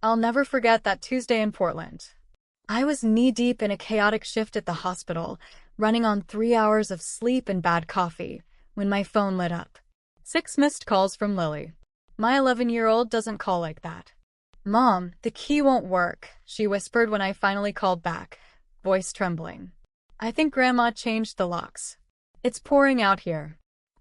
I'll never forget that Tuesday in Portland. I was knee-deep in a chaotic shift at the hospital, running on 3 hours of sleep and bad coffee, when my phone lit up. 6 missed calls from Lily. My 11-year-old doesn't call like that. "Mom, the key won't work," she whispered when I finally called back, voice trembling. "I think Grandma changed the locks. It's pouring out here."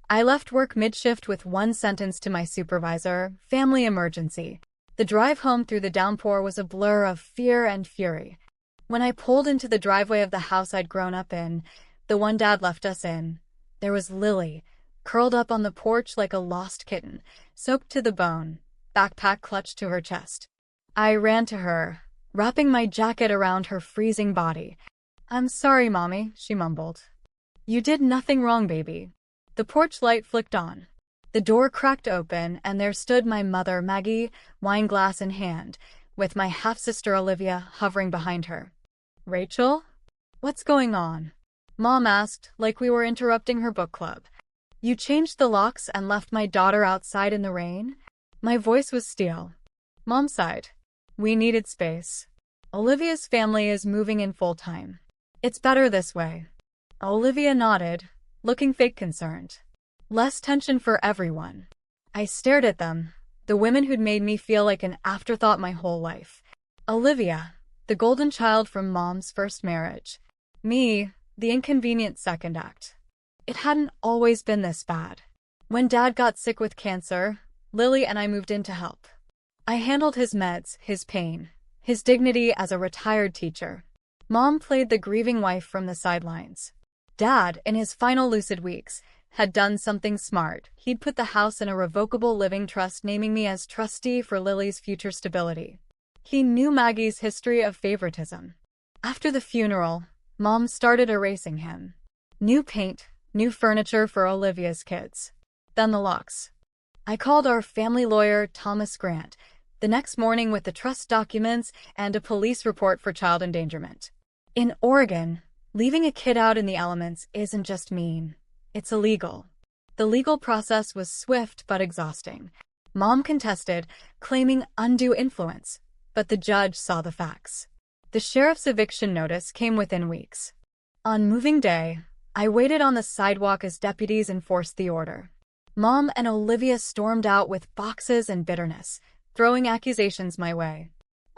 I left work mid-shift with one sentence to my supervisor: family emergency. The drive home through the downpour was a blur of fear and fury. When I pulled into the driveway of the house I'd grown up in, the one Dad left us in, there was Lily, curled up on the porch like a lost kitten, soaked to the bone, backpack clutched to her chest. I ran to her, wrapping my jacket around her freezing body. "I'm sorry, Mommy," she mumbled. "You did nothing wrong, baby." The porch light flicked on. The door cracked open, and there stood my mother, Maggie, wine glass in hand, with my half-sister Olivia hovering behind her. "Rachel? What's going on?" Mom asked, like we were interrupting her book club. "You changed the locks and left my daughter outside in the rain?" My voice was steel. Mom sighed. "We needed space. Olivia's family is moving in full-time. It's better this way." Olivia nodded, looking fake concerned. Less tension for everyone. I stared at them, the women who'd made me feel like an afterthought my whole life. Olivia, the golden child from Mom's first marriage. Me, the inconvenient second act. It hadn't always been this bad. When Dad got sick with cancer, Lily and I moved in to help. I handled his meds, his pain, his dignity as a retired teacher. Mom played the grieving wife from the sidelines. Dad, in his final lucid weeks, had done something smart. He'd put the house in a revocable living trust, naming me as trustee for Lily's future stability. He knew Maggie's history of favoritism. After the funeral, Mom started erasing him. New paint, new furniture for Olivia's kids. Then the locks. I called our family lawyer, Thomas Grant, the next morning with the trust documents and a police report for child endangerment. In Oregon, leaving a kid out in the elements isn't just mean. It's illegal. The legal process was swift but exhausting. Mom contested, claiming undue influence, but the judge saw the facts. The sheriff's eviction notice came within weeks. On moving day, I waited on the sidewalk as deputies enforced the order. Mom and Olivia stormed out with boxes and bitterness, throwing accusations my way.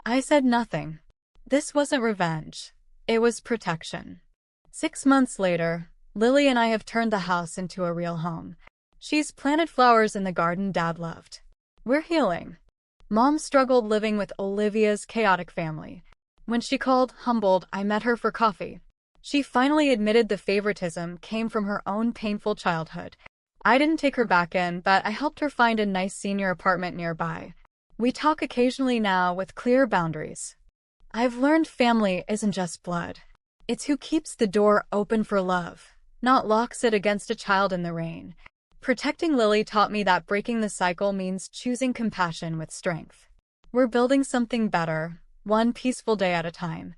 I said nothing. This wasn't revenge. It was protection. 6 months later, Lily and I have turned the house into a real home. She's planted flowers in the garden Dad loved. We're healing. Mom struggled living with Olivia's chaotic family. When she called, humbled, I met her for coffee. She finally admitted the favoritism came from her own painful childhood. I didn't take her back in, but I helped her find a nice senior apartment nearby. We talk occasionally now with clear boundaries. I've learned family isn't just blood. It's who keeps the door open for love, not locks it against a child in the rain. Protecting Lily taught me that breaking the cycle means choosing compassion with strength. We're building something better, one peaceful day at a time.